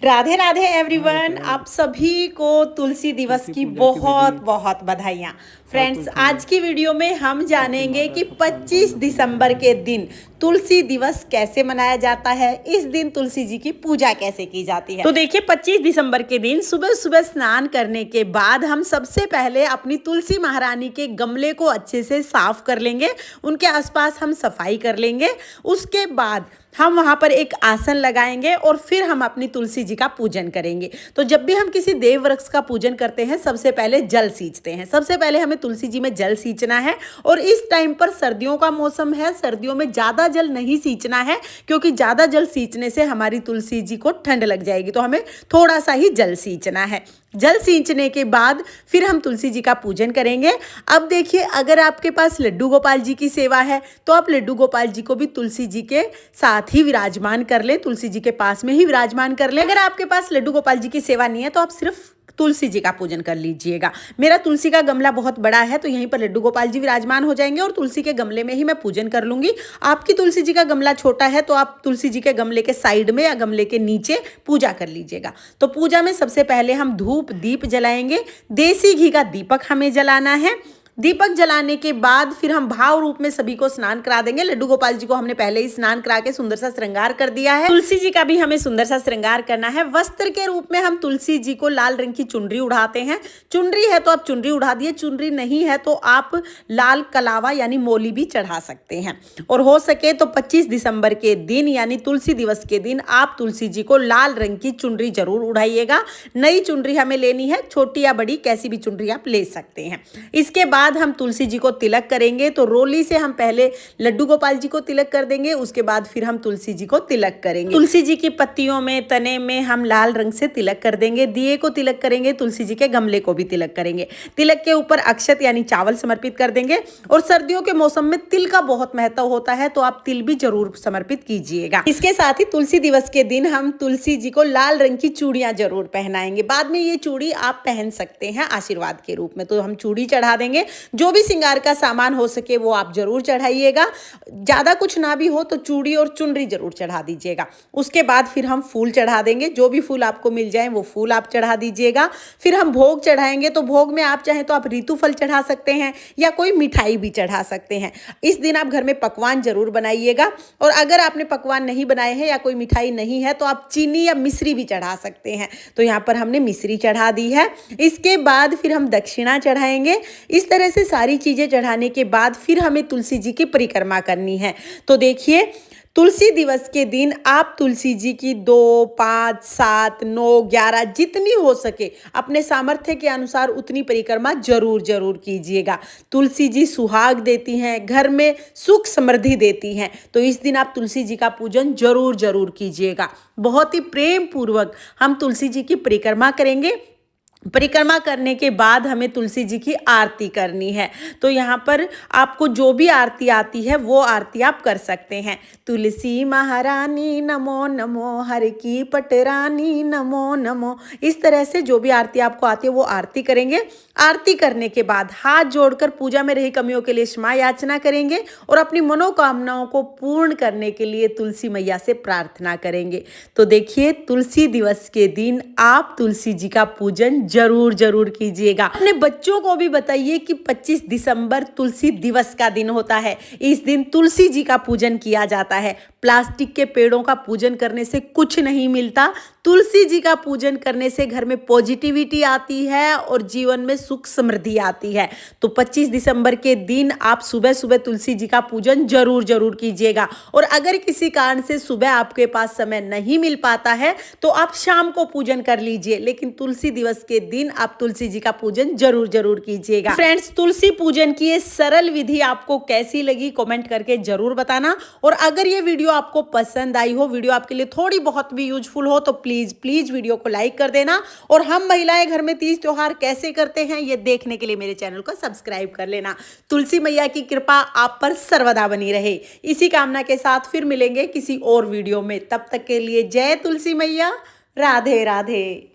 राधे राधे हाँ एवरीवन, बताइए। आप सभी को तुलसी दिवस तुलसी की पूजा की बहुत विधि बहुत बधाइयाँ। और फ्रेंड्स, तुलसी आज की वीडियो में हम तुलसी जानेंगे माता कि को स्नान पानी 25 में पूजा दिसंबर करते के हैं। दिन तुलसी दिवस कैसे मनाया जाता है, इस दिन तुलसी जी की पूजा कैसे की जाती है। तो देखिए, 25 दिसंबर के दिन सुबह सुबह स्नान करने के बाद हम सबसे पहले अपनी तुलसी महारानी के गमले को अच्छे से साफ कर लेंगे, उनके आसपास हम सफाई कर लेंगे। उसके बाद हम वहाँ पर एक आसन लगाएंगे और फिर हम अपनी तुलसी जी का पूजन करेंगे। तो जब भी हम किसी देव वृक्ष का पूजन करते हैं, सबसे पहले जल सींचते हैं। सबसे पहले हमें तुलसी जी में जल सींचना है। और इस टाइम पर सर्दियों का मौसम है, सर्दियों में ज़्यादा जल नहीं सींचना है, क्योंकि ज़्यादा जल सींचने से हमारी तुलसी जी को ठंड लग जाएगी। तो हमें थोड़ा सा ही जल सींचना है। जल सींचने के बाद फिर हम तुलसी जी का पूजन करेंगे। अब देखिए, अगर आपके पास लड्डू गोपाल जी की सेवा है तो आप लड्डू गोपाल जी को भी तुलसी जी के साथ ही विराजमान कर लें, तुलसी जी के पास में ही विराजमान कर लें। अगर आपके पास लड्डू गोपाल जी की सेवा नहीं है तो आप सिर्फ तुलसी जी का पूजन कर लीजिएगा। मेरा तुलसी का गमला बहुत बड़ा है, तो यहीं पर लड्डू गोपाल जी विराजमान हो जाएंगे और तुलसी के गमले में ही मैं पूजन कर लूंगी। आपकी तुलसी जी का गमला छोटा है तो आप तुलसी जी के गमले के साइड में या गमले के नीचे पूजा कर लीजिएगा। तो पूजा में सबसे पहले हम धूप दीप जलाएंगे। देसी घी का दीपक हमें जलाना है। दीपक जलाने के बाद फिर हम भाव रूप में सभी को स्नान करा देंगे। लड्डू गोपाल जी को हमने पहले ही स्नान करा के सुंदर सा श्रृंगार कर दिया है। तुलसी जी का भी हमें सुंदर सा श्रृंगार करना है। वस्त्र के रूप में हम तुलसी जी को लाल रंग की चुनरी उड़ाते हैं। चुनरी है तो आप चुनरी उड़ा दिए, चुनरी नहीं है तो आप लाल कलावा यानी मोली भी चढ़ा सकते हैं। और हो सके तो 25 दिसंबर के दिन यानी तुलसी दिवस के दिन आप तुलसी जी को लाल रंग की चुनरी जरूर उड़ाइएगा। नई चुनरी हमें लेनी है, छोटी या बड़ी कैसी भी चुनरी आप ले सकते हैं। इसके बाद हम तुलसी जी को तिलक करेंगे। तो रोली से हम पहले लड्डू गोपाल जी को तिलक कर देंगे, उसके बाद फिर हम तुलसी जी को तिलक करेंगे। तुलसी जी की पत्तियों में, तने में हम लाल रंग से तिलक कर देंगे। दिए को तिलक करेंगे, तुलसी जी के गमले को भी तिलक करेंगे। तिलक के ऊपर अक्षत यानी चावल समर्पित कर देंगे। और सर्दियों के मौसम में तिल का बहुत महत्व होता है, तो आप तिल भी जरूर समर्पित कीजिएगा। इसके साथ ही तुलसी दिवस के दिन हम तुलसी जी को लाल रंग की चूड़ियां जरूर पहनाएंगे। बाद में ये चूड़ी आप पहन सकते हैं आशीर्वाद के रूप में। तो हम चूड़ी चढ़ा देंगे। जो भी श्रृंगार का सामान हो सके वो आप जरूर चढ़ाइएगा। ज़्यादा कुछ ना भी हो तो चूड़ी और चुनरी जरूर चढ़ा दीजिएगा। उसके बाद फिर हम फूल चढ़ा देंगे। जो भी फूल आपको मिल जाए वो फूल आप चढ़ा दीजिएगा। फिर हम भोग चढ़ाएंगे। तो भोग में आप चाहें तो आप ऋतु फल चढ़ा सकते हैं या कोई मिठाई भी चढ़ा सकते हैं। इस दिन आप घर में पकवान जरूर बनाइएगा। और अगर आपने पकवान नहीं बनाए हैं या कोई मिठाई नहीं है तो आप चीनी या मिश्री भी चढ़ा सकते हैं। तो यहाँ पर हमने मिश्री चढ़ा दी है। इसके बाद फिर हम दक्षिणा चढ़ाएंगे। इस तरह से सारी चीजें चढ़ाने के बाद फिर हमें तुलसी जी की परिक्रमा करनी है। तो देखिए, तुलसी दिवस के दिन आप तुलसी जी की 2, 5, 7, 9, 11 जितनी हो सके अपने सामर्थ्य के अनुसार उतनी परिक्रमा जरूर जरूर कीजिएगा। तुलसी जी सुहाग देती हैं, घर में सुख समृद्धि देती हैं। तो इस दिन आप तुलसी जी का पूजन जरूर जरूर कीजिएगा। बहुत ही प्रेम पूर्वक हम तुलसी जी की परिक्रमा करेंगे। परिक्रमा करने के बाद हमें तुलसी जी की आरती करनी है। तो यहाँ पर आपको जो भी आरती आती है वो आरती आप कर सकते हैं। तुलसी महारानी नमो नमो, हर की पटरानी नमो नमो। इस तरह से जो भी आरती आपको आती है वो आरती करेंगे। आरती करने के बाद हाथ जोड़कर पूजा में रही कमियों के लिए क्षमा याचना करेंगे और अपनी मनोकामनाओं को पूर्ण करने के लिए तुलसी मैया से प्रार्थना करेंगे। तो देखिए, तुलसी दिवस के दिन आप तुलसी जी का पूजन जरूर जरूर कीजिएगा। अपने बच्चों को भी बताइए कि 25 दिसंबर तुलसी दिवस का दिन होता है। इस दिन तुलसी जी का पूजन किया जाता है। प्लास्टिक के पेड़ों का पूजन करने से कुछ नहीं मिलता। तुलसी जी का पूजन करने से घर में पॉजिटिविटी आती है और जीवन में सुख समृद्धि आती है। तो 25 दिसंबर के दिन आप सुबह सुबह तुलसी जी का पूजन जरूर जरूर कीजिएगा। और अगर किसी कारण से सुबह आपके पास समय नहीं मिल पाता है तो आप शाम को पूजन कर लीजिए, लेकिन तुलसी दिवस के दिन आप तुलसी जी का पूजन जरूर जरूर कीजिएगा। फ्रेंड्स, तुलसी पूजन की ये सरल विधि आपको कैसी लगी कमेंट करके जरूर बताना। और अगर ये वीडियो आपको पसंद आई हो, वीडियो आपके लिए थोड़ी बहुत भी यूजफुल हो, तो प्लीज वीडियो को लाइक कर देना। और हम महिलाएं घर में तीज त्योहार कैसे करते हैं ये देखने के लिए मेरे चैनल को सब्सक्राइब कर लेना। तुलसी मैया की कृपा आप पर सर्वदा बनी रहे, इसी कामना के साथ फिर मिलेंगे किसी और वीडियो में। तब तक के लिए जय तुलसी मैया, राधे राधे।